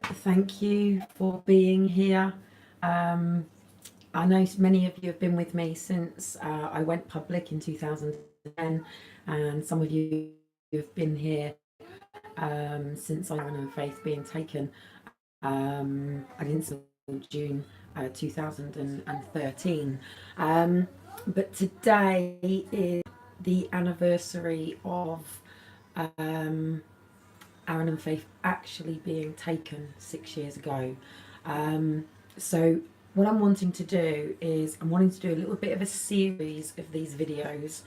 thank you for being here. I know many of you have been with me since I went public in 2010, and some of you have been here since I went on faith being taken. I didn't start in June 2013. But today is the anniversary of um, Aaron and Faith actually being taken 6 years ago. So what I'm wanting to do is I'm wanting to do a little bit of a series of these videos,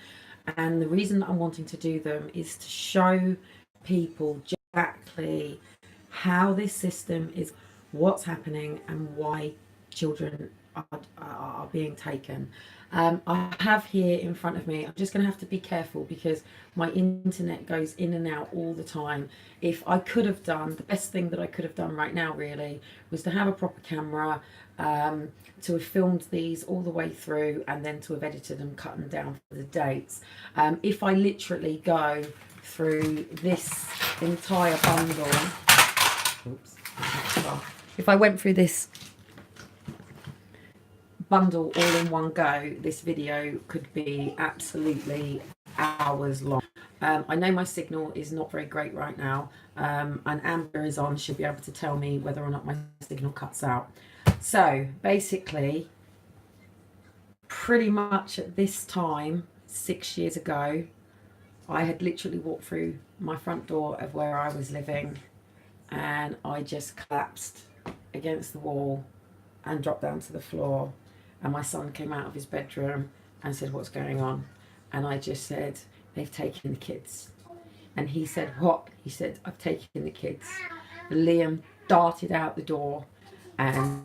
and the reason that I'm wanting to do them is to show people exactly how this system is, what's happening, and why children are being taken. I have here in front of me, I'm just going to have to be careful because my internet goes in and out all the time. If I could have done, the best thing that I could have done right now really was to have a proper camera, to have filmed these all the way through, and then to have edited and cut them down for the dates. If I literally go through this entire bundle, oops, if I went through this bundle all in one go, this video could be absolutely hours long. I know my signal is not very great right now, and Amber is on, she'll be able to tell me whether or not my signal cuts out. So basically, pretty much at this time 6 years ago, I had literally walked through my front door of where I was living, and I just collapsed against the wall and dropped down to the floor. And my son came out of his bedroom and said, "What's going on?" And I just said, "They've taken the kids." And he said, "What?" He said, "I've taken the kids." Liam darted out the door, and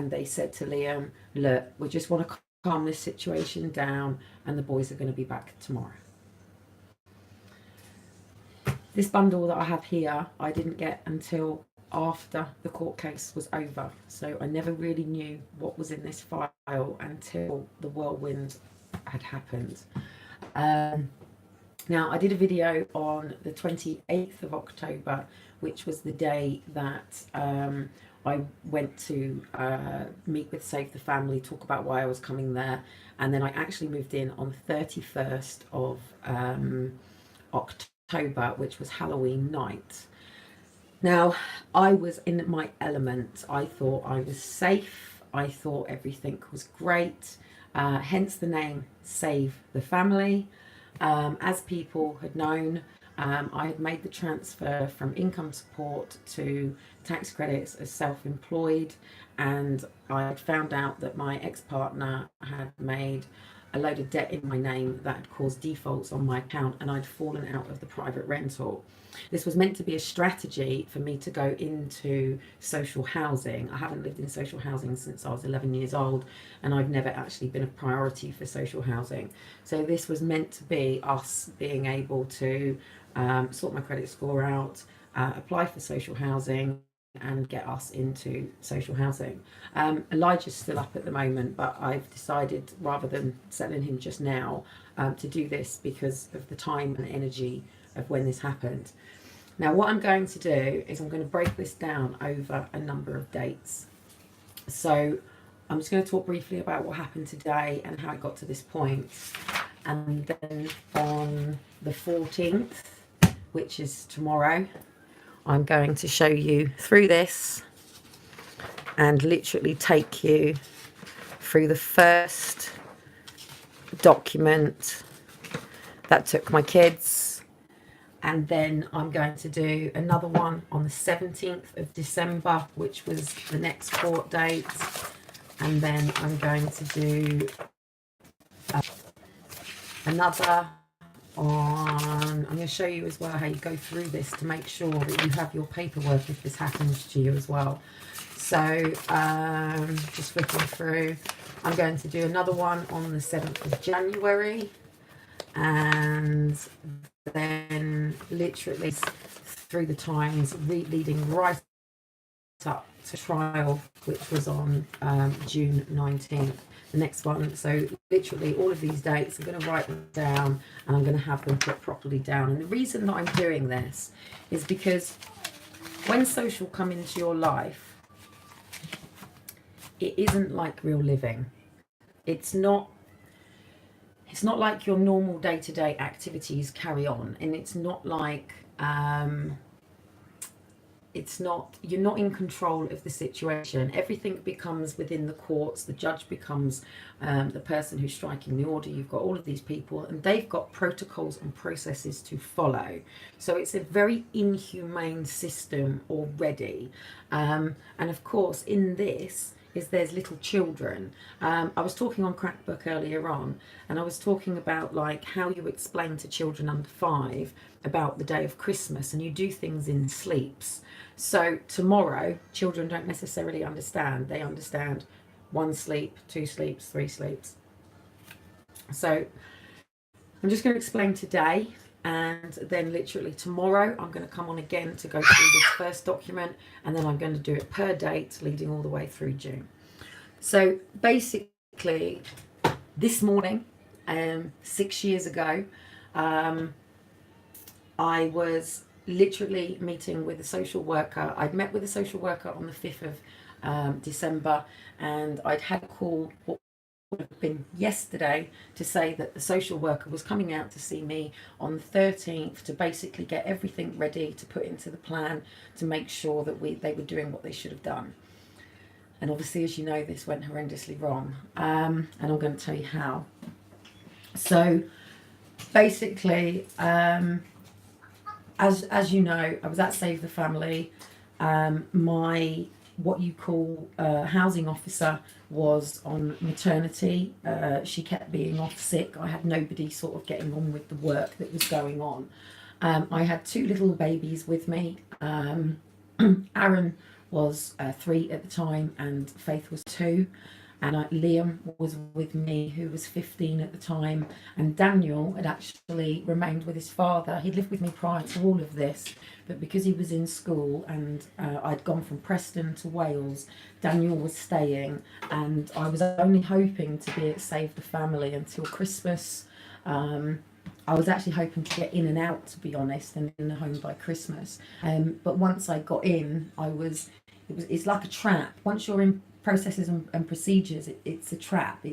they said to Liam, "Look, we just want to calm this situation down, and the boys are going to be back tomorrow." This bundle that I have here, I didn't get until after the court case was over, so I never really knew what was in this file until the whirlwind had happened. Now, I did a video on the 28th of October, which was the day that I went to meet with Save the Family, talk about why I was coming there, and then I actually moved in on the 31st of October, which was Halloween night. Now, I was in my element. I thought I was safe. I thought everything was great. Hence the name Save the Family. As people had known, I had made the transfer from income support to tax credits as self-employed, and I had found out that my ex-partner had made a load of debt in my name that had caused defaults on my account, and I'd fallen out of the private rental. This was meant to be a strategy for me to go into social housing. I haven't lived in social housing since I was 11 years old, and I've never actually been a priority for social housing. So this was meant to be us being able to sort my credit score out, apply for social housing, and get us into social housing. Elijah's still up at the moment, but I've decided, rather than selling him just now, to do this because of the time and energy of when this happened. Now, what I'm going to do is I'm going to break this down over a number of dates. So I'm just going to talk briefly about what happened today and how it got to this point. And then on the 14th, which is tomorrow, I'm going to show you through this and literally take you through the first document that took my kids. And then I'm going to do another one on the 17th of December, which was the next court date. And then I'm going to do another on, I'm going to show you as well how you go through this to make sure that you have your paperwork if this happens to you as well. So just flicking through, I'm going to do another one on the 7th of January, and then literally through the times leading right up to trial, which was on June 19th. The next one. So literally all of these dates, I'm going to write them down and I'm going to have them put properly down. And the reason that I'm doing this is because when social come into your life, it isn't like real living. It's not like your normal day-to-day activities carry on, and it's not like you're not in control of the situation. Everything becomes within the courts. The judge becomes the person who's striking the order. You've got all of these people, and they've got protocols and processes to follow. So it's a very inhumane system already. And of course, in this there's little children. I was talking on Crackbook earlier on, and I was talking about like how you explain to children under 5 about the day of Christmas, and you do things in sleeps. So tomorrow, children don't necessarily understand. They understand 1 sleep, 2 sleeps, 3 sleeps. So I'm just going to explain today, and then literally tomorrow I'm going to come on again to go through this first document, and then I'm going to do it per date leading all the way through June. So basically this morning, 6 years ago, I was literally meeting with a social worker. I'd met with a social worker on the 5th of December, and I'd had a call what would have been yesterday to say that the social worker was coming out to see me on the 13th to basically get everything ready to put into the plan to make sure that they were doing what they should have done. And obviously, as you know, this went horrendously wrong, and I'm going to tell you how. So basically, as you know, I was at Save the Family. My what you call housing officer was on maternity. She kept being off sick. I had nobody sort of getting on with the work that was going on. I had 2 little babies with me. Aaron was 3 at the time, and Faith was 2. And Liam was with me, who was 15 at the time, and Daniel had actually remained with his father. He'd lived with me prior to all of this, but because he was in school and I'd gone from Preston to Wales, Daniel was staying, and I was only hoping to be at Save the Family until Christmas. I was actually hoping to get in and out, to be honest, and in the home by Christmas. But once I got in, it's like a trap. Once you're in processes and procedures, it's a trap.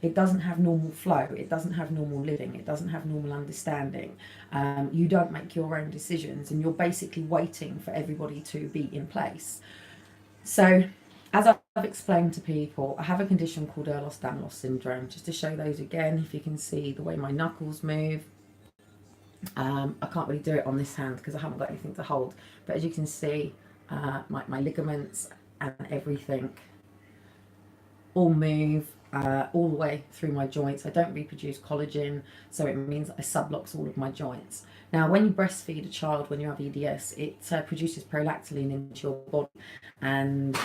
It doesn't have normal flow. It doesn't have normal living. It doesn't have normal understanding. You don't make your own decisions, and you're basically waiting for everybody to be in place. So, as I've explained to people, I have a condition called Ehlers-Danlos syndrome. Just to show those again, if you can see the way my knuckles move. I can't really do it on this hand because I haven't got anything to hold. But as you can see, my ligaments and everything all move all the way through my joints. I don't reproduce collagen, so it means I sublocks all of my joints. Now, when you breastfeed a child, when you have EDS, it produces prolactin into your body, and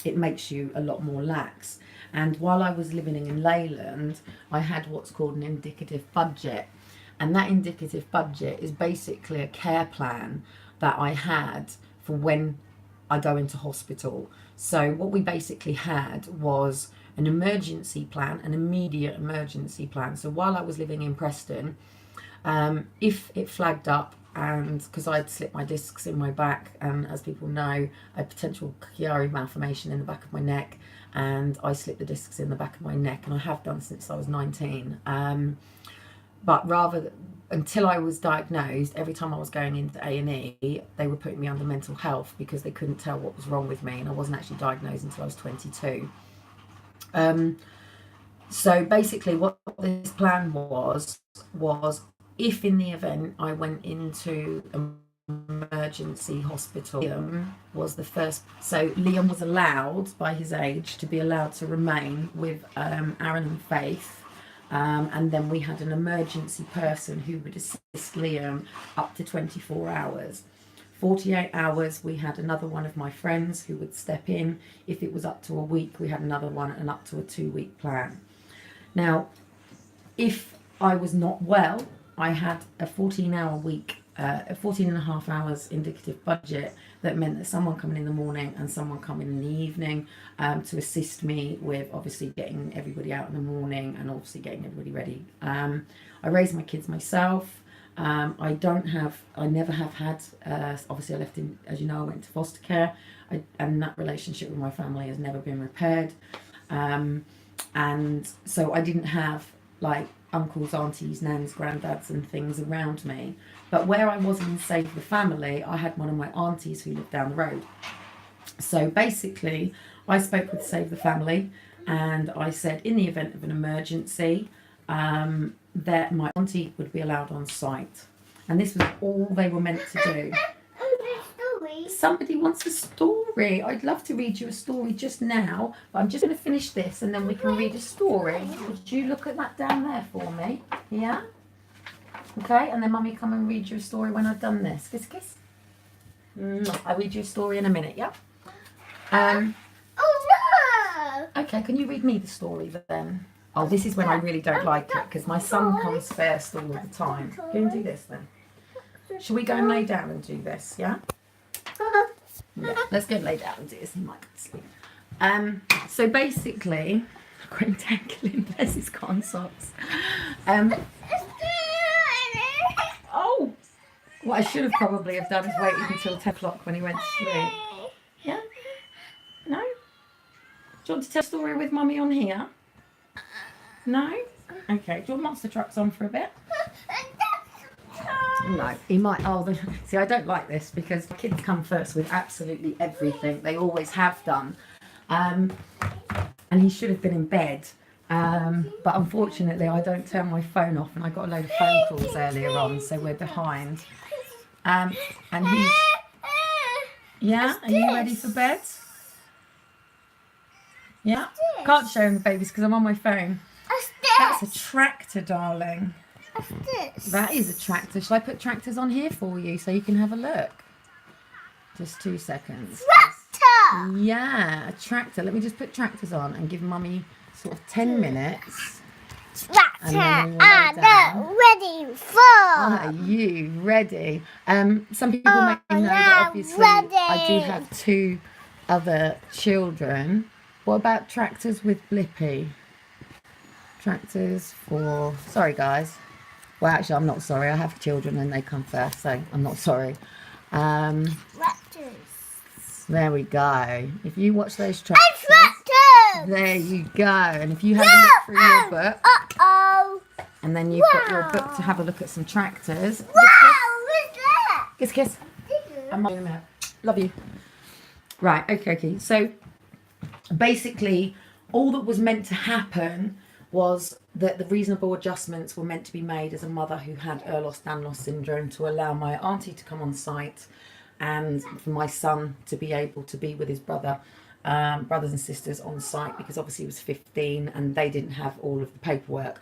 it makes you a lot more lax. And while I was living in Leyland, I had what's called an indicative budget. And that indicative budget is basically a care plan that I had for when I go into hospital. So what we basically had was an emergency plan, an immediate emergency plan. So while I was living in Preston, if it flagged up, and because I'd slipped my discs in my back, and as people know, I had potential Chiari malformation in the back of my neck, and I slipped the discs in the back of my neck, and I have done since I was 19. But until I was diagnosed, every time I was going into A&E, they were putting me under mental health because they couldn't tell what was wrong with me, and I wasn't actually diagnosed until I was 22. So basically what this plan was if in the event I went into emergency hospital, Liam was the first. So Liam was allowed, by his age, to be allowed to remain with Aaron and Faith. And then we had an emergency person who would assist Liam up to 24 hours. 48 hours, we had another one of my friends who would step in. If it was up to a week, we had another one, and up to a 2-week plan. Now, if I was not well, I had a 14-hour week, a 14 and a half hours indicative budget. That meant that someone coming in the morning and someone coming in the evening to assist me with obviously getting everybody out in the morning and obviously getting everybody ready. I raised my kids myself. I never have had, obviously I left in, as you know, I went to foster care, and that relationship with my family has never been repaired. And so I didn't have like uncles, aunties, nans, granddads and things around me. But where I was in Save the Family, I had one of my aunties who lived down the road. So basically, I spoke with Save the Family and I said, in the event of an emergency, that my auntie would be allowed on site. And this was all they were meant to do. Somebody wants a story. I'd love to read you a story just now, but I'm just going to finish this and then we can read a story. Would you look at that down there for me? Yeah? Okay, and then Mummy come and read you a story when I've done this. Kiss, kiss. I'll read you a story in a minute, yeah? Oh no! Okay, can you read me the story then? Oh, this is when I really don't like it because my son comes first all the time. Go and do this then. Shall we go and lay down and do this, yeah? Yeah, let's go and lay down and do this. He might go to sleep. So basically, I'm tangling, bless his cotton socks. Oh, what I should have probably have done is waited until 10 o'clock when he went to sleep. Yeah? No? Do you want to tell a story with Mummy on here? No? Okay, do you want monster trucks on for a bit? No, he might. Oh, see, I don't like this because kids come first with absolutely everything. They always have done. And he should have been in bed. But unfortunately, I don't turn my phone off, and I got a load of phone calls earlier on, so we're behind. And he's. Yeah, are you ready for bed? Yeah? Can't show him the babies because I'm on my phone. That's a tractor, darling. That is a tractor. Shall I put tractors on here for you so you can have a look? Just 2 seconds. Tractor! Yeah, a tractor. Let me just put tractors on and give Mummy sort of 10 minutes. Tractor, I'm ready for. Are you ready? Some people may know that obviously I do have 2 other children. What about tractors with Blippi? Tractors for... Sorry, guys. Well, actually, I'm not sorry. I have children and they come first, so I'm not sorry. Tractors. There we go. If you watch those tractors... Tractors! There you go. And if you have a look through your book... Uh-oh. And then you've got your book to have a look at some tractors. Wow, what's that? Kiss, kiss. I'm in a minute. Love you. Right, okay. So, basically, all that was meant to happen was that the reasonable adjustments were meant to be made as a mother who had Ehlers-Danlos syndrome to allow my auntie to come on site and for my son to be able to be with his brothers and sisters on site, because obviously he was 15 and they didn't have all of the paperwork.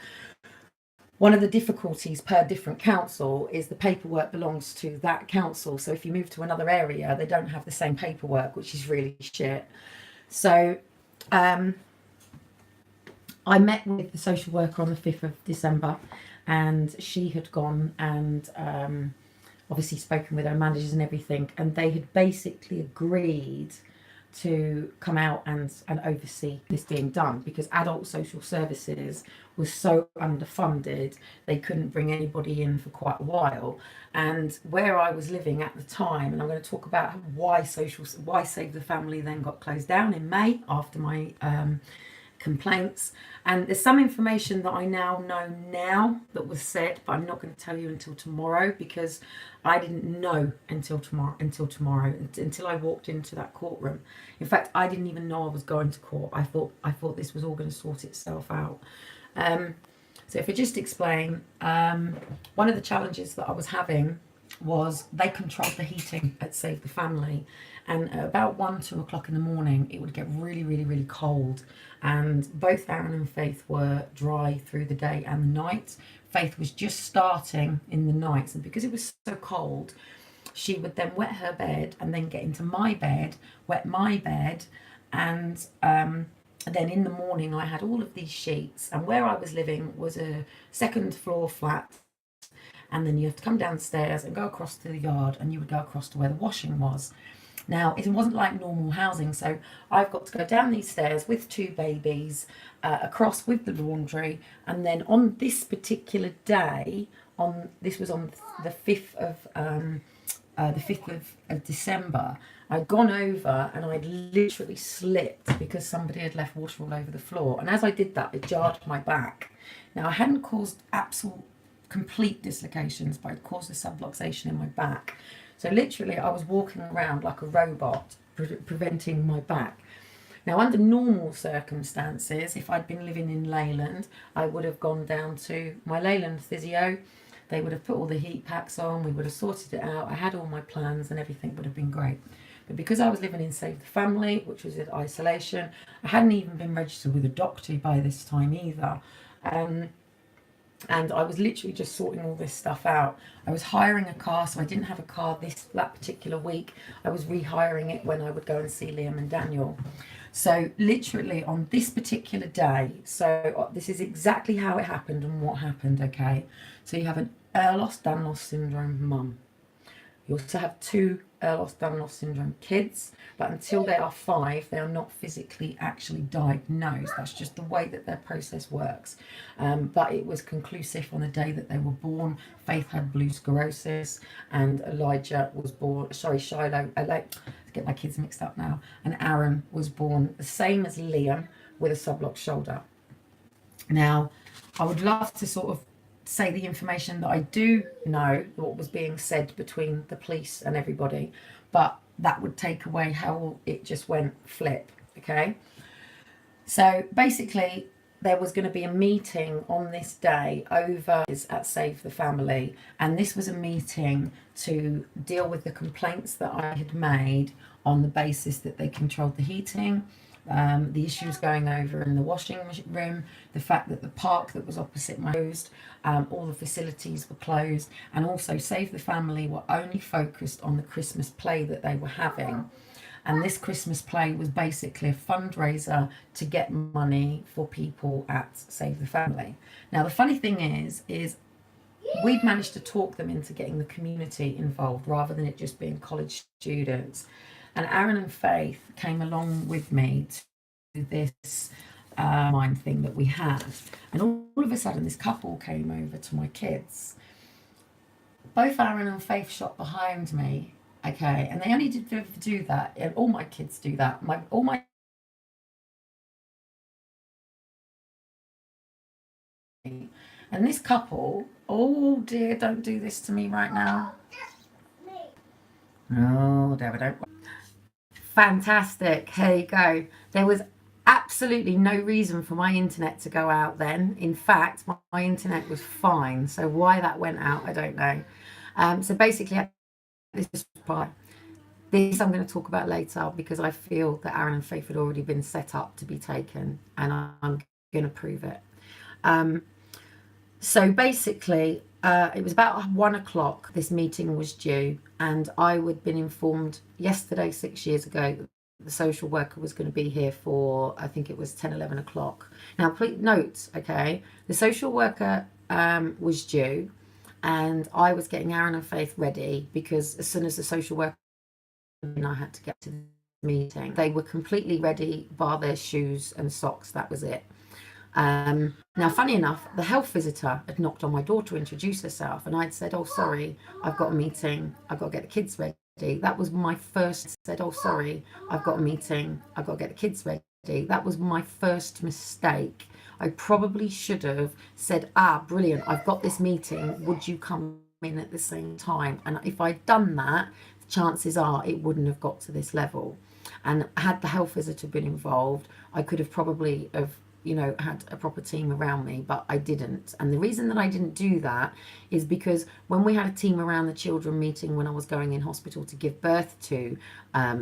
One of the difficulties per different council is the paperwork belongs to that council. So if you move to another area, they don't have the same paperwork, which is really shit. So I met with the social worker on the 5th of December and she had gone and obviously spoken with her managers and everything, and they had basically agreed to come out and oversee this being done, because adult social services was so underfunded they couldn't bring anybody in for quite a while. And where I was living at the time, and I'm going to talk about why Save the Family then got closed down in May after my complaints, and there's some information that I now know that was said, but I'm not going to tell you until tomorrow, because I didn't know until tomorrow until I walked into that courtroom. In fact, I didn't even know I was going to court. I thought this was all going to sort itself out. So if I just explain, one of the challenges that I was having was they controlled the heating at Save the Family, and at about 1-2 o'clock in the morning it would get really cold, and both Aaron and Faith were dry through the day and the night. Faith was just starting in the nights, and because it was so cold, she would then wet her bed and then get into my bed, wet my bed, and then in the morning I had all of these sheets, and where I was living was a 2nd floor flat, and then you have to come downstairs and go across to the yard, and you would go across to where the washing was. Now, it wasn't like normal housing, so I've got to go down these stairs with 2 babies, across with the laundry, and then on this particular day, this was on the 5th of December. I'd gone over and I'd literally slipped because somebody had left water all over the floor. And as I did that, it jarred my back. Now, I hadn't caused absolute complete dislocations, but I'd caused a subluxation in my back. So literally, I was walking around like a robot, preventing my back. Now, under normal circumstances, if I'd been living in Leyland, I would have gone down to my Leyland physio. They would have put all the heat packs on, we would have sorted it out, I had all my plans and everything would have been great. But because I was living in Save the Family, which was in isolation, I hadn't even been registered with a doctor by this time either. And I was literally just sorting all this stuff out. I was hiring a car, so I didn't have a car that particular week. I was rehiring it when I would go and see Liam and Daniel. So literally on this particular day, so this is exactly how it happened and what happened, okay? So you have an Ehlers-Danlos syndrome mum. You also have 2 Ehlers-Danlos syndrome kids, but until they are 5, they are not physically actually diagnosed. That's just the way that their process works. But it was conclusive on the day that they were born. Faith had blue sclerosis, and Elijah was born. Shiloh. I get my kids mixed up now. And Aaron was born the same as Liam with a subluxed shoulder. Now, I would love to sort of say the information that I do know, what was being said between the police and everybody, but that would take away how it just went flip, okay? So basically, there was going to be a meeting on this day over at Save the Family, and this was a meeting to deal with the complaints that I had made on the basis that they controlled the heating, the issues going over in the washing room, the fact that the park that was opposite my closed, all the facilities were closed, and also Save the Family were only focused on the Christmas play that they were having. And this Christmas play was basically a fundraiser to get money for people at Save the Family. Now, the funny thing is we'd managed to talk them into getting the community involved rather than it just being college students. And Aaron and Faith came along with me to this mind thing that we had. And all of a sudden, this couple came over to my kids. Both Aaron and Faith shot behind me, okay? And they only did do that. And all my kids do that. And this couple, oh dear, don't do this to me right now. No, Deborah, don't. Fantastic. Here you go. There was absolutely no reason for my internet to go out then. In fact, my internet was fine. So why that went out, I don't know. So basically, this part. This I'm going to talk about later because I feel that Aaron and Faith had already been set up to be taken, and I'm going to prove it. So basically, it was about 1 o'clock. This meeting was due, and I had been informed yesterday, 6 years ago, that the social worker was going to be here for, I think it was 10, 11 o'clock. Now, please note, okay, the social worker was due, and I was getting Aaron and Faith ready because as soon as the social worker, I had to get to the meeting. They were completely ready, bar their shoes and socks. That was it. Now, funny enough, the health visitor had knocked on my door to introduce herself, and I'd said, "Oh, sorry, I've got a meeting. I've got to get the kids ready." That was my first. Said, "Oh, sorry, I've got a meeting. I've got to get the kids ready." That was my first mistake. I probably should have said, brilliant, I've got this meeting. Would you come in at the same time? And if I'd done that, chances are it wouldn't have got to this level. And had the health visitor been involved, I could have probably had a proper team around me, but I didn't. And the reason that I didn't do that is because when we had a team around the children meeting when I was going in hospital to give birth to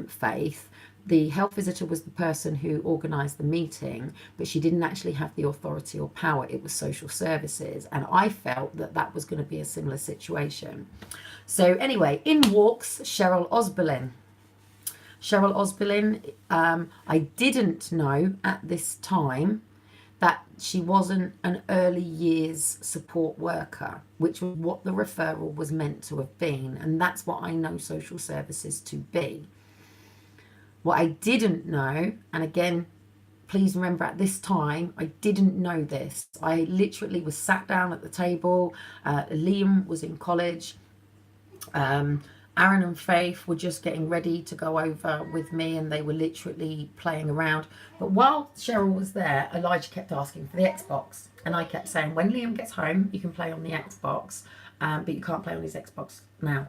Faith, the health visitor was the person who organised the meeting, but she didn't actually have the authority or power. It was social services, and I felt that that was going to be a similar situation. So anyway, in walks Cheryl Osberlin. Cheryl Osberlin, I didn't know at this time that she wasn't an early years support worker, which was what the referral was meant to have been. And that's what I know social services to be. What I didn't know, and again, please remember, at this time, I didn't know this. I literally was sat down at the table. Liam was in college. Aaron and Faith were just getting ready to go over with me, and they were literally playing around. But while Cheryl was there, Elijah kept asking for the Xbox. And I kept saying, when Liam gets home, you can play on the Xbox, but you can't play on his Xbox now.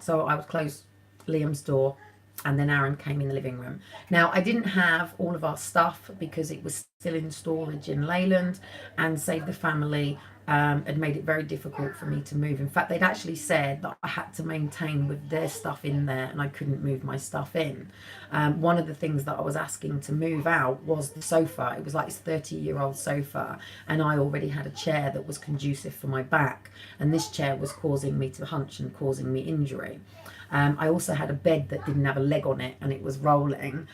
So I would close Liam's door, and then Aaron came in the living room. Now, I didn't have all of our stuff because it was still in storage in Leyland, and Save the Family had made it very difficult for me to move. In fact, they'd actually said that I had to maintain with their stuff in there and I couldn't move my stuff in. One of the things that I was asking to move out was the sofa. It was like this 30-year-old sofa, and I already had a chair that was conducive for my back, and this chair was causing me to hunch and causing me injury. I also had a bed that didn't have a leg on it, and it was rolling.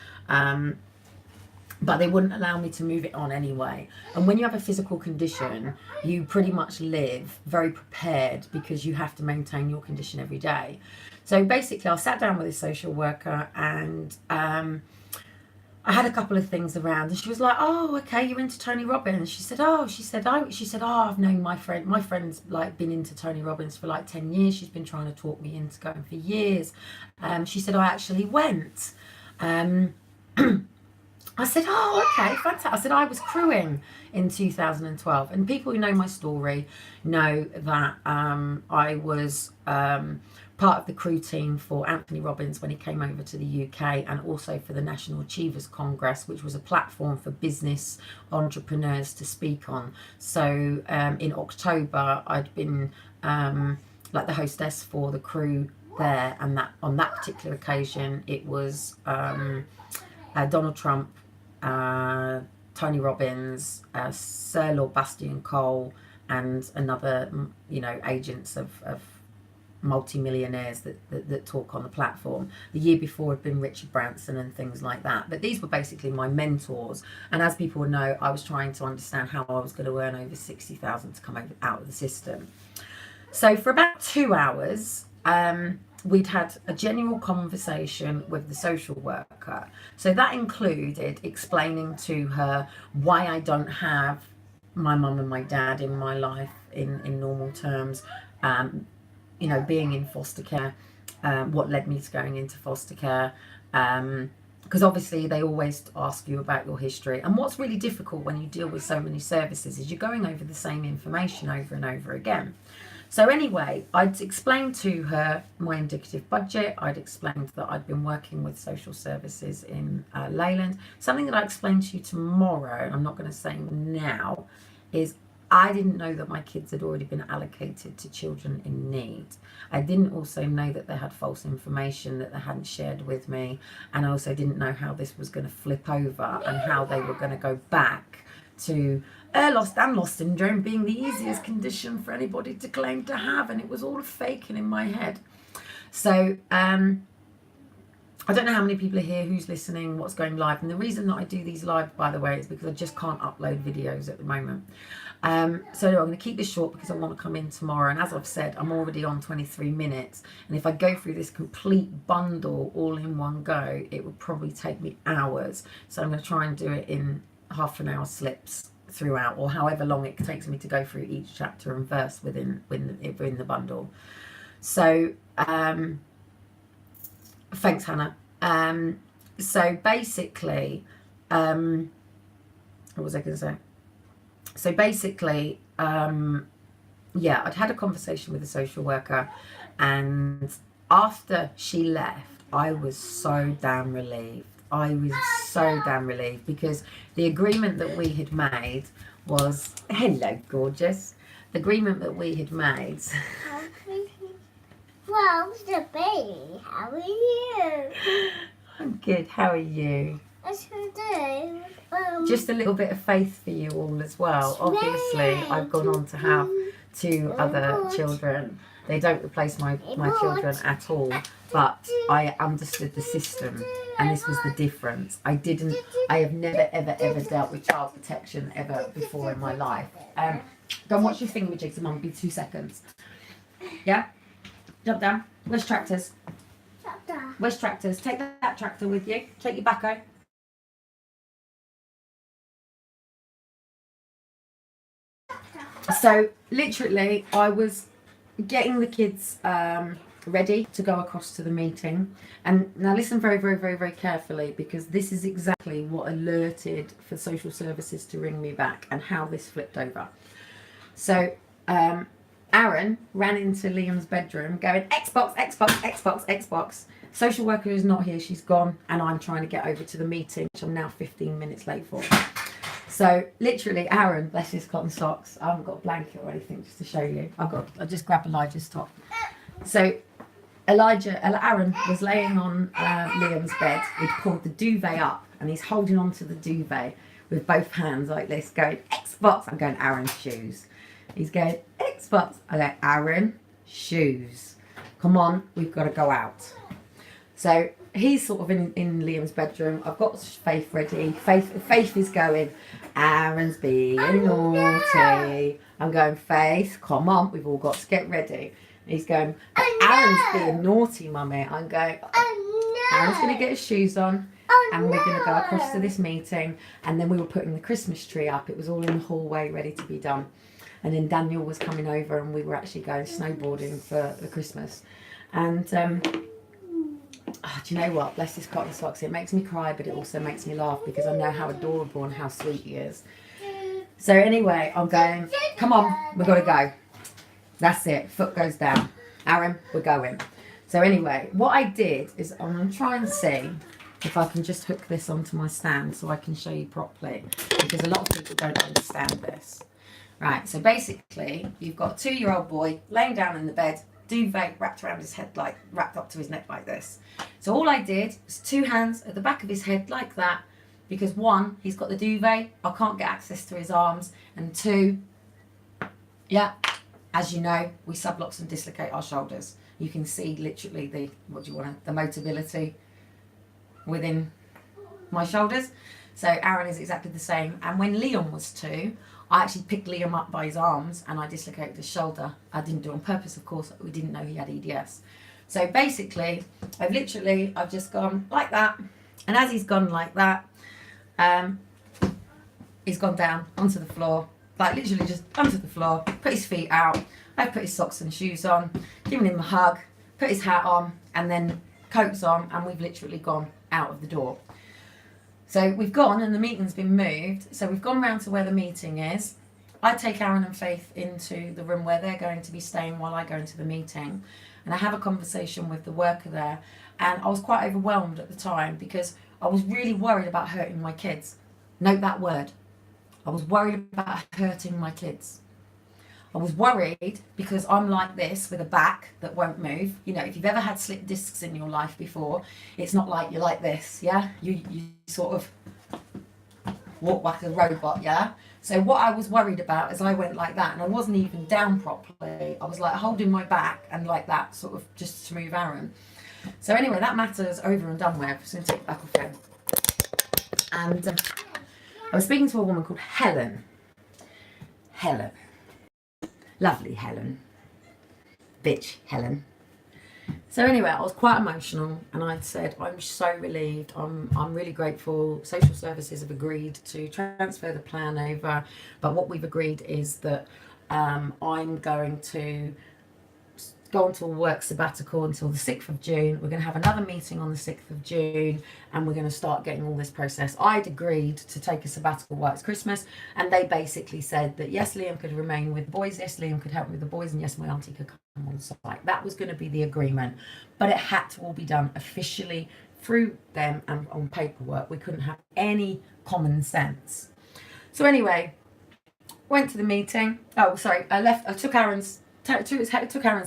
But they wouldn't allow me to move it on anyway. And when you have a physical condition, you pretty much live very prepared because you have to maintain your condition every day. So basically, I sat down with this social worker, and I had a couple of things around, and she was like, "Oh, okay, you're into Tony Robbins." She said, "Oh, I've known my friend's like been into Tony Robbins for like 10 years. She's been trying to talk me into going for years." She said, "I actually went." I said, "Oh, okay, fantastic." I said, "I was crewing in 2012. And people who know my story know that I was part of the crew team for Anthony Robbins when he came over to the UK, and also for the National Achievers Congress, which was a platform for business entrepreneurs to speak on. So in October, I'd been like the hostess for the crew there, and that on that particular occasion, it was Donald Trump, Tony Robbins, Sir Lord Bastian Cole, and another, agents of multi-millionaires that talk on the platform. The year before had been Richard Branson and things like that. But these were basically my mentors. And as people know, I was trying to understand how I was going to earn over 60,000 to come out of the system. So for about 2 hours, we'd had a general conversation with the social worker. So that included explaining to her why I don't have my mum and my dad in my life in normal terms, being in foster care, what led me to going into foster care. Because obviously they always ask you about your history. And what's really difficult when you deal with so many services is you're going over the same information over and over again. So anyway, I'd explained to her my indicative budget. I'd explained that I'd been working with social services in Leyland. Something that I explained to you tomorrow, and I'm not going to say now, is I didn't know that my kids had already been allocated to children in need. I didn't also know that they had false information that they hadn't shared with me. And I also didn't know how this was going to flip over and how they were going to go back to lost and lost syndrome being the easiest condition for anybody to claim to have, and it was all faking in my head. So I don't know how many people are here, who's listening, what's going live. And the reason that I do these live, by the way, is because I just can't upload videos at the moment. So I'm going to keep this short because I want to come in tomorrow. And as I've said, I'm already on 23 minutes. And if I go through this complete bundle all in one go, it would probably take me hours. So I'm going to try and do it in half an hour slips throughout, or however long it takes me to go through each chapter and verse within the bundle. So thanks, Hannah. So basically, what was I going to say? So basically, I'd had a conversation with a social worker, and after she left, I was so damn relieved. Because the agreement that we had made was, hello, gorgeous. The agreement that we had made. Well, the baby, how are you? I'm good. How are you? I should do. Just a little bit of faith for you all as well. Obviously, I've gone on to have 2 other children. They don't replace my children at all, but I understood the system, and this was the difference. I have never, ever dealt with child protection ever before in my life. Go and watch your thingamajigs, Mum, be 2 seconds. Yeah? Jump down. Where's tractors? Where's tractors? Take that tractor with you. Take your backhoe. So literally, I was getting the kids ready to go across to the meeting. And now listen very, very, very, very carefully, because this is exactly what alerted for social services to ring me back and how this flipped over. So Aaron ran into Liam's bedroom going, Xbox, Xbox, Xbox, Xbox. Social worker is not here, she's gone, and I'm trying to get over to the meeting, which I'm now 15 minutes late for. So literally, Aaron, bless his cotton socks. I haven't got a blanket or anything just to show you. I just grabbed Elijah's top. So Aaron was laying on Liam's bed. He'd pulled the duvet up, and he's holding onto the duvet with both hands like this, going, Xbox. I'm going, Aaron's shoes. He's going, Xbox. I go, Aaron, shoes. Come on, we've got to go out. So he's sort of in Liam's bedroom. I've got Faith ready. Faith is going, Aaron's being naughty. I'm going, Faith, come on, we've all got to get ready. And he's going, Aaron's being naughty, mummy. I'm going, Aaron's going to get his shoes on, and we're going to go across to this meeting. And then we were putting the Christmas tree up. It was all in the hallway ready to be done. And then Daniel was coming over, and we were actually going snowboarding for the Christmas. And do you know what? Bless his cotton socks. It makes me cry, but it also makes me laugh, because I know how adorable and how sweet he is. So anyway, I'm going, come on, we've got to go. That's it. Foot goes down. Aaron, we're going. So anyway, what I did is I'm going to try and see if I can just hook this onto my stand so I can show you properly, because a lot of people don't understand this. Right, so basically, you've got a 2-year-old boy laying down in the bed, duvet wrapped around his head, like wrapped up to his neck like this. So all I did was 2 hands at the back of his head like that, because 1, he's got the duvet, I can't get access to his arms, and 2, yeah, as you know, we subluxate and dislocate our shoulders. You can see literally the motability within my shoulders. So Aaron is exactly the same. And when Liam was 2, I actually picked Liam up by his arms and I dislocated his shoulder. I didn't do it on purpose, of course. We didn't know he had EDS. So basically, I've just gone like that. And as he's gone like that, he's gone down onto the floor, like literally just onto the floor, put his feet out. I've put his socks and shoes on, given him a hug, put his hat on, and then coats on, and we've literally gone out of the door. So we've gone, and the meeting's been moved. So we've gone round to where the meeting is. I take Aaron and Faith into the room where they're going to be staying while I go into the meeting. And I have a conversation with the worker there. And I was quite overwhelmed at the time, because I was really worried about hurting my kids. Note that word. I was worried about hurting my kids. I was worried because I'm like this with a back that won't move. You know, if you've ever had slip discs in your life before, it's not like you're like this, yeah? You sort of walk like a robot, yeah? So what I was worried about is I went like that, and I wasn't even down properly. I was like holding my back and like that, sort of just to move Aaron. So anyway, that matter's over and done with. So I'm going to take it back off him. And I was speaking to a woman called Helen. Lovely Helen. Bitch, Helen. So anyway, I was quite emotional, and I'd said, I'm so relieved. I'm really grateful. Social services have agreed to transfer the plan over, but what we've agreed is that I'm going to go into a work sabbatical until the 6th of June. We're going to have another meeting on the 6th of June, and we're going to start getting all this process. I'd agreed to take a sabbatical while it's Christmas, and they basically said that yes, Liam could remain with the boys, yes, Liam could help with the boys, and yes, my auntie could come on site. That was going to be the agreement, but it had to all be done officially through them and on paperwork. We couldn't have any common sense. So anyway, went to the meeting. I took Aaron's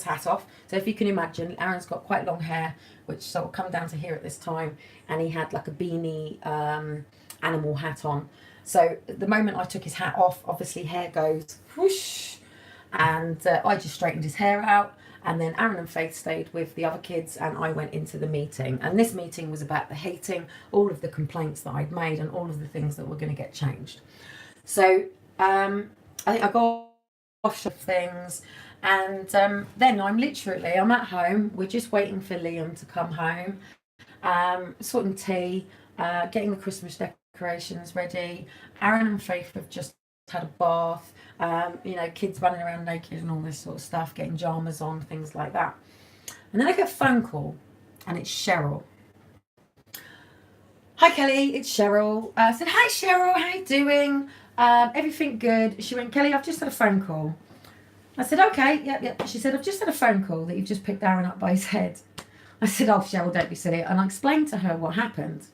hat off. So if you can imagine, Aaron's got quite long hair, which sort of come down to here at this time, and he had like a beanie animal hat on. So the moment I took his hat off, obviously hair goes whoosh, and I just straightened his hair out, and then Aaron and Faith stayed with the other kids, and I went into the meeting. And this meeting was about the hating, all of the complaints that I'd made, and all of the things that were going to get changed. So I think I got off things. And then I'm at home. We're just waiting for Liam to come home, sorting tea, getting the Christmas decorations ready. Aaron and Faith have just had a bath, you know, kids running around naked and all this sort of stuff, getting jammers on, things like that. And then I get a phone call, and it's Cheryl. Hi Kelly, it's Cheryl. I said, hi Cheryl, how you doing? Everything good? She went, Kelly, I've just had a phone call. I said, okay, yep. She said, I've just had a phone call that you've just picked Aaron up by his head. I said, oh Cheryl, don't be silly. And I explained to her what happened.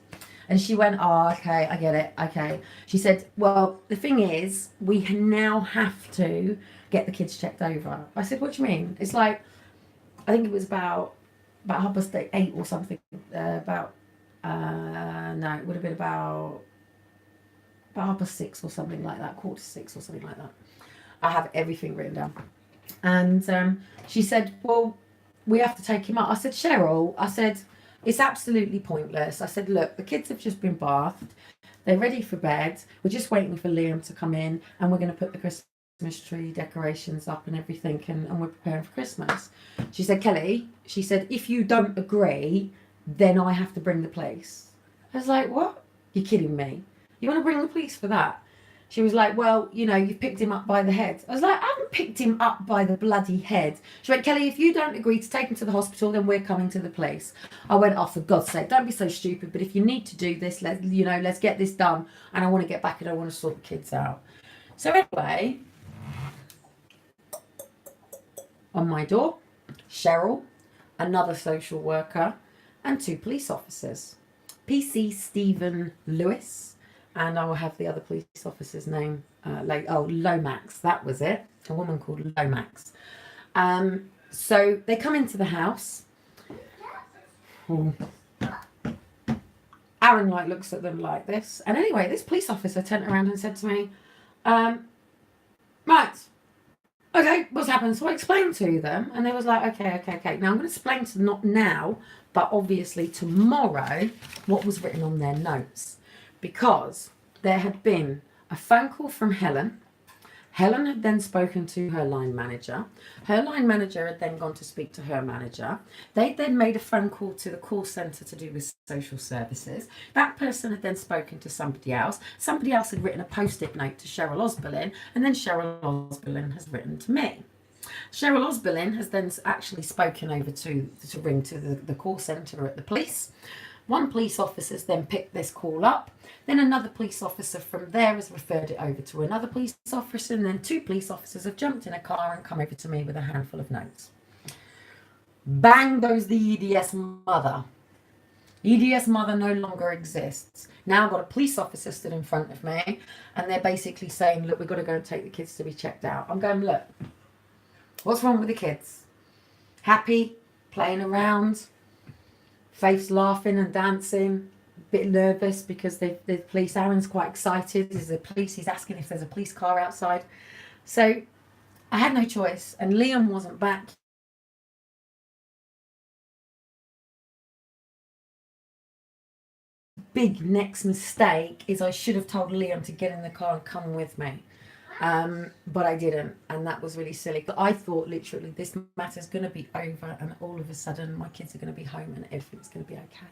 And she went, oh, okay, I get it, okay. She said, well, the thing is, we now have to get the kids checked over. I said, what do you mean? It's like, I think it was about 8:30 or something, no, it would have been about 6:30 or something like that, 5:45 or something like that. I have everything written down. And she said, well, we have to take him out. I said, Cheryl, I said, it's absolutely pointless. I said, look, the kids have just been bathed. They're ready for bed. We're just waiting for Liam to come in, and we're going to put the Christmas tree decorations up and everything, and we're preparing for Christmas. She said, Kelly, she said, if you don't agree, then I have to bring the police. I was like, what? You're kidding me. You want to bring the police for that? She was like, well, you know, you've picked him up by the head. I was like, I haven't picked him up by the bloody head. She went, Kelly, if you don't agree to take him to the hospital, then we're coming to the police. I went, oh, for God's sake, don't be so stupid. But if you need to do this, let's get this done. And I want to get back and I want to sort the kids out. So anyway, on my door, Cheryl, another social worker, and 2 police officers. PC Stephen Lewis, and I will have the other police officer's name Lomax, that was it. A woman called Lomax. So they come into the house. Aaron looks at them like this. And anyway, this police officer turned around and said to me, right, okay, what's happened? So I explained to them, and they was like, okay. Now I'm going to explain to them, not now, but obviously tomorrow, what was written on their notes. Because there had been a phone call from Helen. Helen had then spoken to her line manager. Her line manager had then gone to speak to her manager. They then made a phone call to the call centre to do with social services. That person had then spoken to somebody else. Somebody else had written a post-it note to Cheryl Osberlin, and then Cheryl Osberlin has written to me. Cheryl Osberlin has then actually spoken over to ring to the call centre at the police. One police officer has then picked this call up. Then another police officer from there has referred it over to another police officer, and then 2 police officers have jumped in a car and come over to me with a handful of notes. Bang goes the EDS mother. EDS mother no longer exists. Now I've got a police officer stood in front of me, and they're basically saying, look, we've got to go and take the kids to be checked out. I'm going, look, what's wrong with the kids? Happy, playing around, Faith's laughing and dancing, a bit nervous because the police, Aaron's quite excited. There's a police, he's asking if there's a police car outside. So I had no choice, and Liam wasn't back. Big next mistake is I should have told Liam to get in the car and come with me. But I didn't, and that was really silly. But I thought literally this matter's going to be over, and all of a sudden my kids are going to be home and everything's going to be okay.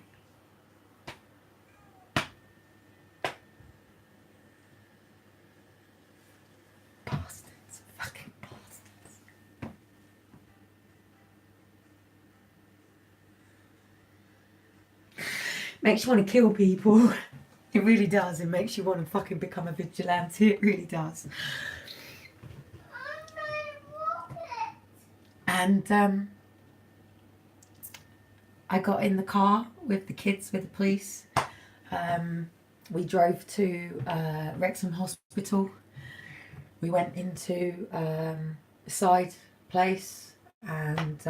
Bastards, fucking bastards. Makes you want to kill people. It really does. It makes you want to fucking become a vigilante. It really does. And I got in the car with the kids, with the police. We drove to Wrexham Hospital. We went into a side place, and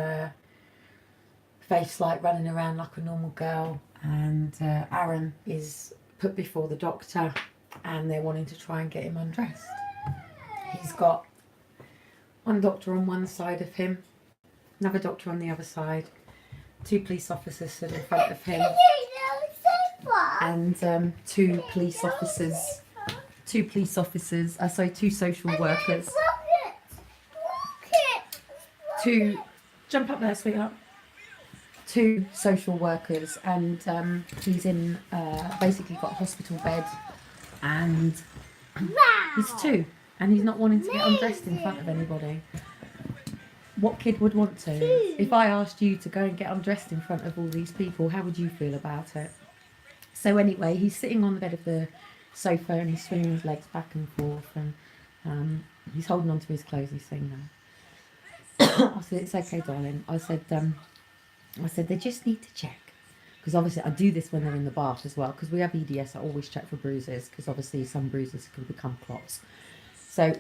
Faith's like running around like a normal girl, and Aaron is put before the doctor, and they're wanting to try and get him undressed. He's got one doctor on one side of him, another doctor on the other side, 2 police officers stood in front of him, and 2 social workers. Jump up there, sweetheart. 2 social workers, and he's in basically got a hospital bed, and he's 2. and he's not wanting to get undressed in front of anybody. What kid would want to? If I asked you to go and get undressed in front of all these people, how would you feel about it? So anyway, he's sitting on the bed of the sofa and he's swinging his legs back and forth, and he's holding on to his clothes. He's saying no. I said, it's okay, darling. I said they just need to check, because obviously I do this when they're in the bath as well, because we have EDS. I always check for bruises, because obviously some bruises can become clots. So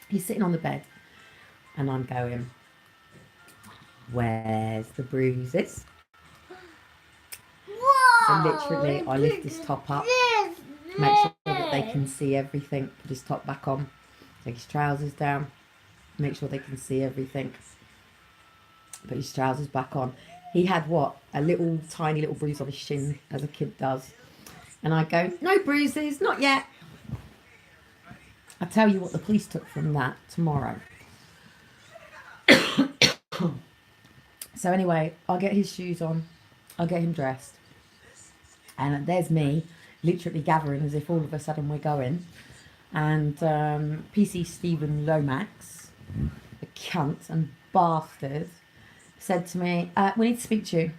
he's sitting on the bed and I'm going, where's the bruises? So literally I lift his top up, make sure that they can see everything, put his top back on, take his trousers down, make sure they can see everything, put his trousers back on. He had what? A little tiny little bruise on his shin, as a kid does. And I go, no bruises, not yet. I'll tell you what the police took from that tomorrow. So anyway, I'll get his shoes on, I'll get him dressed. And there's me, literally gathering as if all of a sudden we're going. And PC Stephen Lomax, the cunt and bastard, said to me, we need to speak to you.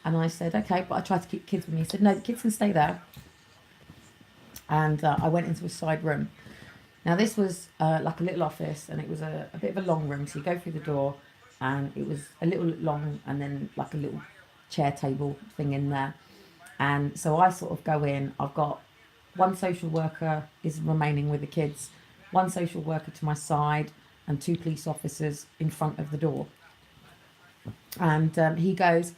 And I said, okay, but I tried to keep kids with me. He said, no, the kids can stay there. And I went into a side room. Now this was like a little office, and it was a bit of a long room. So you go through the door, and it was a little long, and then like a little chair table thing in there. And so I sort of go in. I've got one social worker is remaining with the kids, one social worker to my side, and 2 police officers in front of the door. And he goes,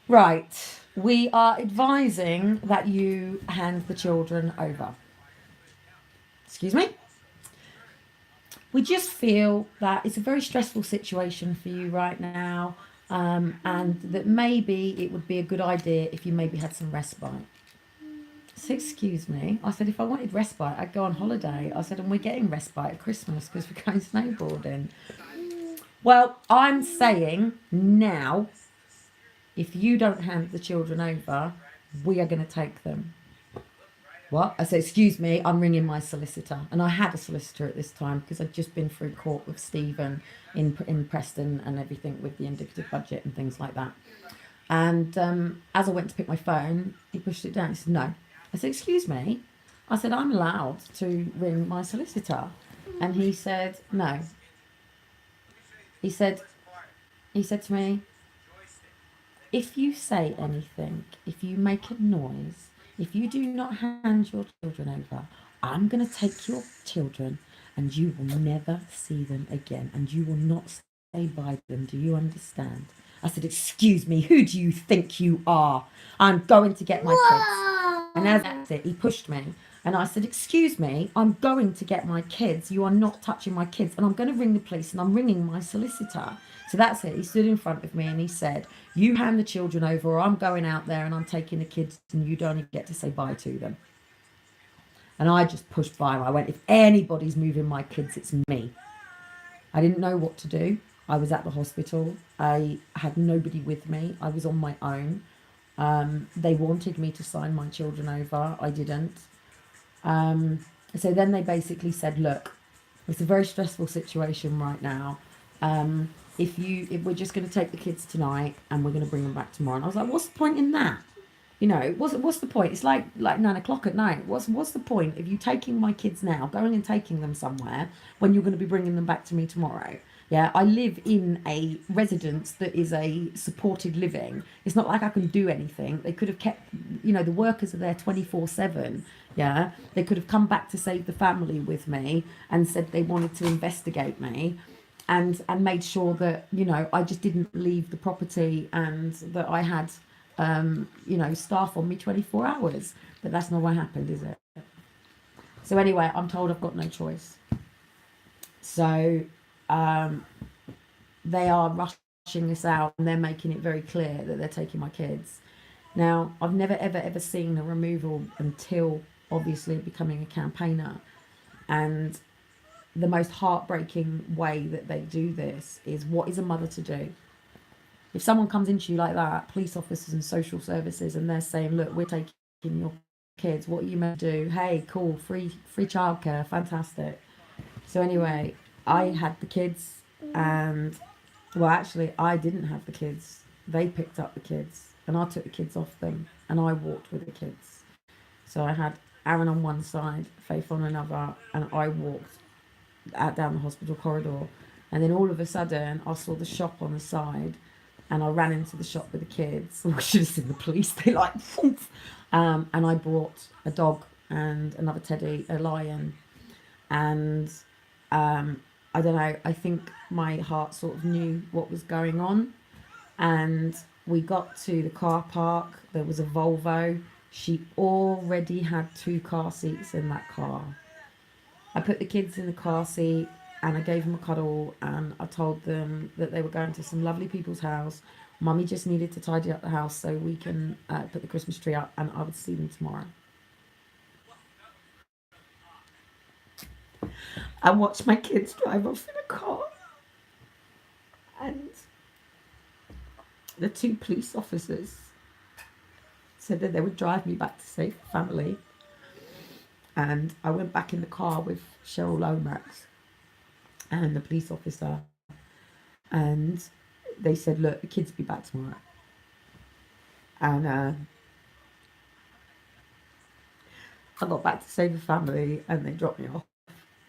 right, we are advising that you hand the children over. Excuse me? We just feel that it's a very stressful situation for you right now, and that maybe it would be a good idea if you maybe had some respite. So excuse me, I said if I wanted respite I'd go on holiday. I said, and we're getting respite at Christmas because we're going snowboarding. Well, I'm saying now, if you don't hand the children over, we are going to take them. What? I said, excuse me, I'm ringing my solicitor. And I had a solicitor at this time because I'd just been through court with Stephen in Preston and everything with the indicative budget and things like that. And as I went to pick my phone, he pushed it down. He said, no. I said, excuse me. I said, I'm allowed to ring my solicitor. And he said, no. He said to me, if you say anything, if you make a noise, if you do not hand your children over, I'm going to take your children and you will never see them again, and you will not stay by them. Do you understand? I said, excuse me, who do you think you are? I'm going to get my kids. And as that's it, he pushed me. And I said, excuse me, I'm going to get my kids. You are not touching my kids. And I'm going to ring the police, and I'm ringing my solicitor. So that's it. He stood in front of me and he said, you hand the children over, or I'm going out there and I'm taking the kids and you don't even get to say bye to them. And I just pushed by him. I went, if anybody's moving my kids, it's me. I didn't know what to do. I was at the hospital. I had nobody with me. I was on my own. They wanted me to sign my children over. I didn't. So then they basically said, look, it's a very stressful situation right now. If we're just going to take the kids tonight and we're going to bring them back tomorrow. And I was like, what's the point in that? You know, what's the point? It's like 9:00 at night. What's the point of you taking my kids now, going and taking them somewhere when you're going to be bringing them back to me tomorrow? Yeah, I live in a residence that is a supported living. It's not like I can do anything. They could have kept, the workers are there 24/7. Yeah, they could have come back to save the family with me and said they wanted to investigate me. And made sure that, I just didn't leave the property and that I had, staff on me 24 hours. But that's not what happened, is it? So anyway, I'm told I've got no choice. So they are rushing this out, and they're making it very clear that they're taking my kids. Now, I've never, ever seen a removal until, obviously, becoming a campaigner. And the most heartbreaking way that they do this is, what is a mother to do? If someone comes into you like that, police officers and social services, and they're saying, look, we're taking your kids. What are you meant to do? Hey, cool, free childcare, fantastic. So anyway, I had the kids, and well, actually, I didn't have the kids. They picked up the kids, and I took the kids off them, and I walked with the kids. So I had Aaron on one side, Faith on another, and I walked out down the hospital corridor. And then all of a sudden, I saw the shop on the side, and I ran into the shop with the kids. I should have seen the police. They like, and I brought a dog and another teddy, a lion, and I don't know. I think my heart sort of knew what was going on, and we got to the car park. There was a Volvo. She already had 2 car seats in that car. I put the kids in the car seat and I gave them a cuddle, and I told them that they were going to some lovely people's house. Mummy just needed to tidy up the house so we can put the Christmas tree up, and I would see them tomorrow. I watched my kids drive off in a car, and the 2 police officers said that they would drive me back to safe family. And I went back in the car with Cheryl Lomax and the police officer, and they said, look, the kids will be back tomorrow. And I got back to save the family, and they dropped me off,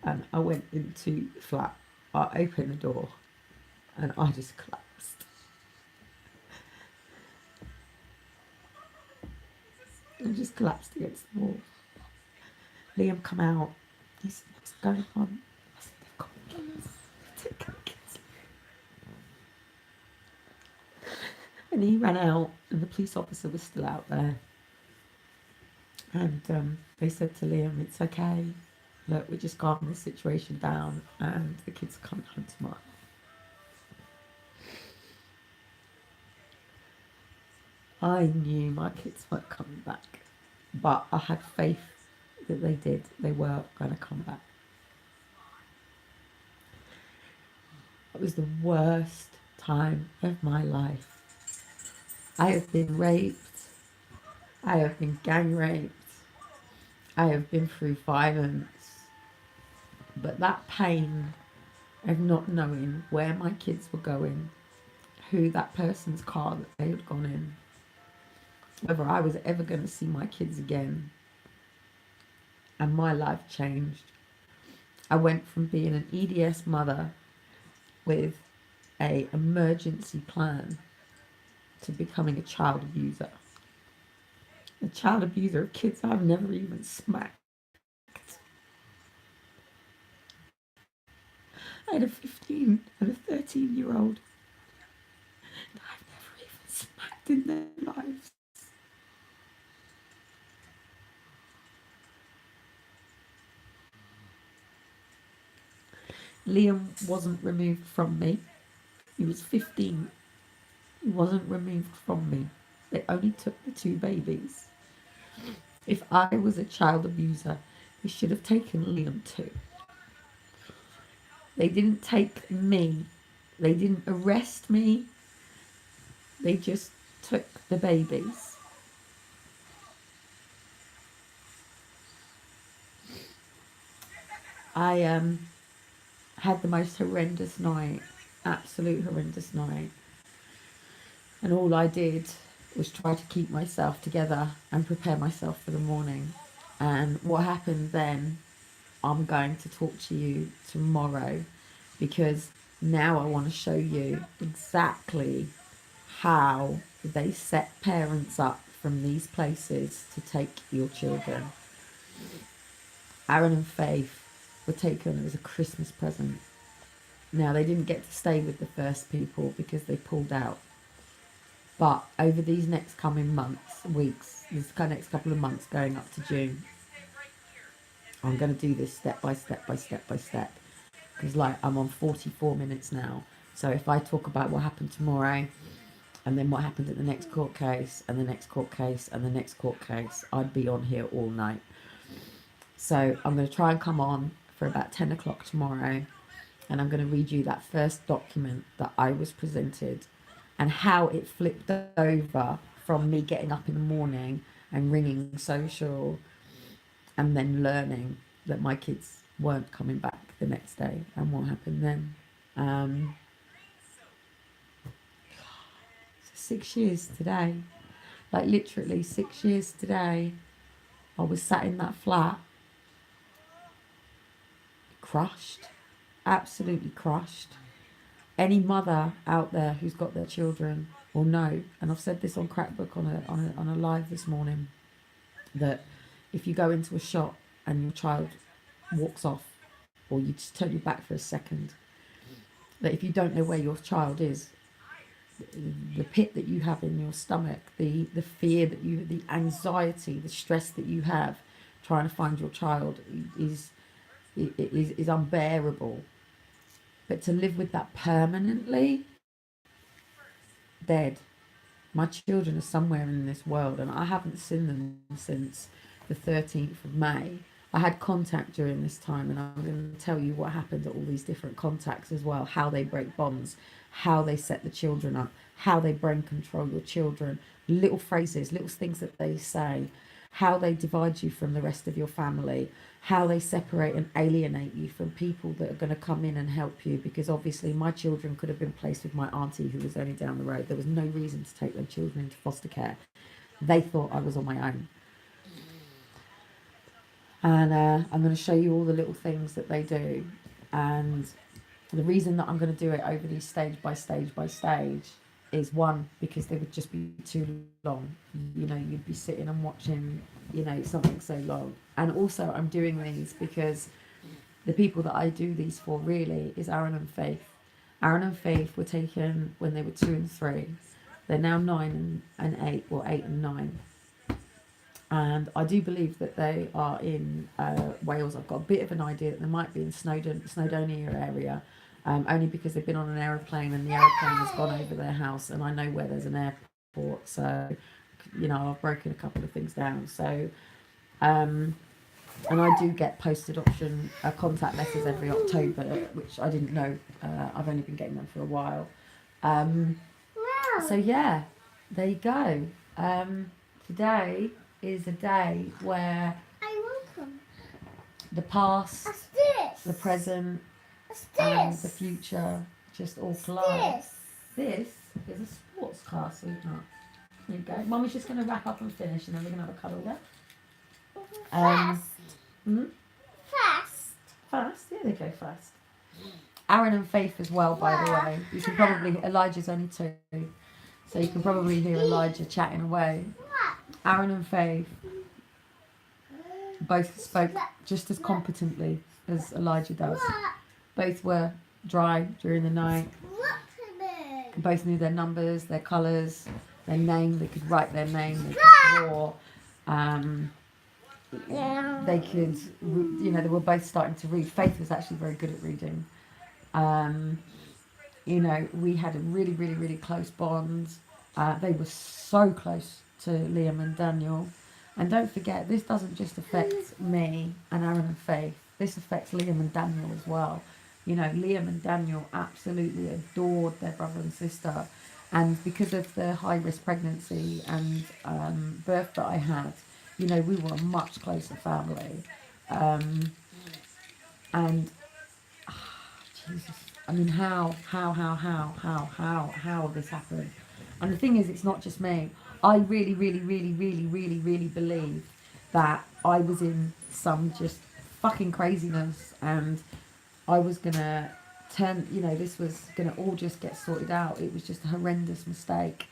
and I went into the flat. I opened the door and I just collapsed. I just collapsed against the wall. Liam come out. He said, what's going on? I said, they've got kids. They've got kids. And he ran out, and the police officer was still out there. And they said to Liam, it's okay. Look, we just calmed the situation down, and the kids are coming home tomorrow. I knew my kids weren't coming back, but I had faith that they did. They were going to come back. It was the worst time of my life. I have been raped. I have been gang raped. I have been through violence. But that pain of not knowing where my kids were going, who that person's car that they had gone in, whether I was ever going to see my kids again, and my life changed. I went from being an EDS mother with an emergency plan to becoming a child abuser. A child abuser of kids I've never even smacked. I had a 15 and a 13-year-old that I've never even smacked in their lives. Liam wasn't removed from me. He was 15. He wasn't removed from me. They only took the 2 babies. If I was a child abuser, they should have taken Liam too. They didn't take me. They didn't arrest me. They just took the babies. I had the most horrendous night, absolute horrendous night. And all I did was try to keep myself together and prepare myself for the morning. And what happened then, I'm going to talk to you tomorrow, because now I want to show you exactly how they set parents up from these places to take your children. Aaron and Faith were taken as a Christmas present. Now, they didn't get to stay with the first people because they pulled out. But over these next coming months, weeks, this next couple of months going up to June, I'm going to do this step by step by step by step. Because I'm on 44 minutes now. So if I talk about what happened tomorrow, and then what happened at the next court case, and the next court case, and the next court case, I'd be on here all night. So I'm going to try and come on for about 10 o'clock tomorrow, and I'm going to read you that first document that I was presented, and how it flipped over from me getting up in the morning and ringing social, and then learning that my kids weren't coming back the next day. And what happened then? 6 years today, like literally 6 years today, I was sat in that flat, crushed, absolutely crushed. Any mother out there who's got their children will know, and I've said this on Crackbook on a live this morning, that if you go into a shop and your child walks off, or you just turn your back for a second, that if you don't know where your child is, the pit that you have in your stomach, the fear that you, the anxiety, the stress that you have trying to find your child is unbearable. But to live with that permanently, dead. My children are somewhere in this world, and I haven't seen them since the 13th of May. I had contact during this time, and I'm going to tell you what happened at all these different contacts as well, how they break bonds, how they set the children up, how they brain control your children, little phrases, little things that they say, how they divide you from the rest of your family, how they separate and alienate you from people that are going to come in and help you, because obviously my children could have been placed with my auntie who was only down the road. There was no reason to take their children into foster care. They thought I was on my own. And I'm going to show you all the little things that they do. And the reason that I'm going to do it over these stage by stage by stage is, one, because they would just be too long. You know, you'd be sitting and watching, you know, something so long. And also I'm doing these because the people that I do these for really is Aaron and Faith. Aaron and Faith were taken when they were 2 and 3. They're now 9 and 8, or 8 and 9. And I do believe that they are in Wales. I've got a bit of an idea that they might be in Snowdonia area, only because they've been on an aeroplane and the aeroplane has gone over their house, and I know where there's an airport. So, you know, I've broken a couple of things down. So, and I do get post-adoption contact letters every October, which I didn't know. I've only been getting them for a while. So yeah, there you go. Today is a day where the past, the present, and the future just all collide. This is a sports car, sweetheart. There you go. Mummy's just going to wrap up and finish, and then we're going to have a cuddle there. Fast? Yeah, they go fast. Aaron and Faith as well, by the way. You can probably, Elijah's only 2, so you can probably hear Elijah chatting away. Aaron and Faith both spoke just as competently as Elijah does. Both were dry during the night. Both knew their numbers, their colours, their name. They could write their name. They could draw. They could, you know, they were both starting to read. Faith was actually very good at reading. You know, we had a really, really, really close bond. They were so close to Liam and Daniel. And don't forget, this doesn't just affect me and Aaron and Faith. This affects Liam and Daniel as well. You know, Liam and Daniel absolutely adored their brother and sister. And because of the high-risk pregnancy and birth that I had, you know, we were a much closer family. And, Jesus, I mean, how this happened? And the thing is, it's not just me. I really, really, really, really, really, really believe that I was in some just fucking craziness, and I was gonna turn, you know, this was gonna all just get sorted out. It was just a horrendous mistake.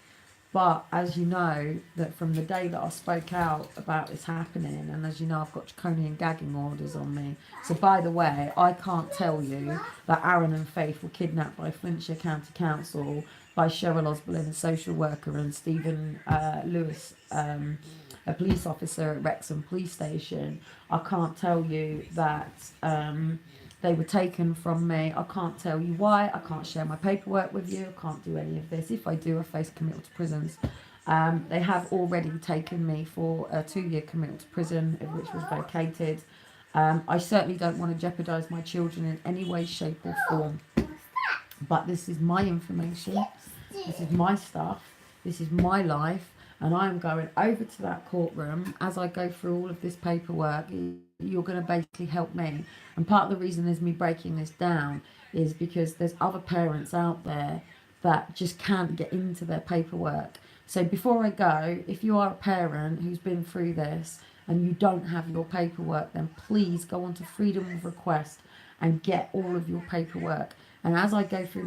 But as you know, that from the day that I spoke out about this happening, and as you know, I've got draconian gagging orders on me. So by the way, I can't tell you that Aaron and Faith were kidnapped by Flintshire County Council, by Cheryl Osborne, a social worker, and Stephen Lewis, a police officer at Wrexham Police Station. I can't tell you that they were taken from me. I can't tell you why. I can't share my paperwork with you. I can't do any of this. If I do, I face committal to prisons. They have already taken me for a 2-year committal to prison, which was vacated. I certainly don't want to jeopardise my children in any way, shape or form. But this is my information. This is my stuff. This is my life. and I'm going over to that courtroom as I go through all of this paperwork. You're going to basically help me. And part of the reason is me breaking this down is because there's other parents out there that just can't get into their paperwork. So before I go, if you are a parent who's been through this and you don't have your paperwork, then please go on to Freedom of Request and get all of your paperwork. And as I go through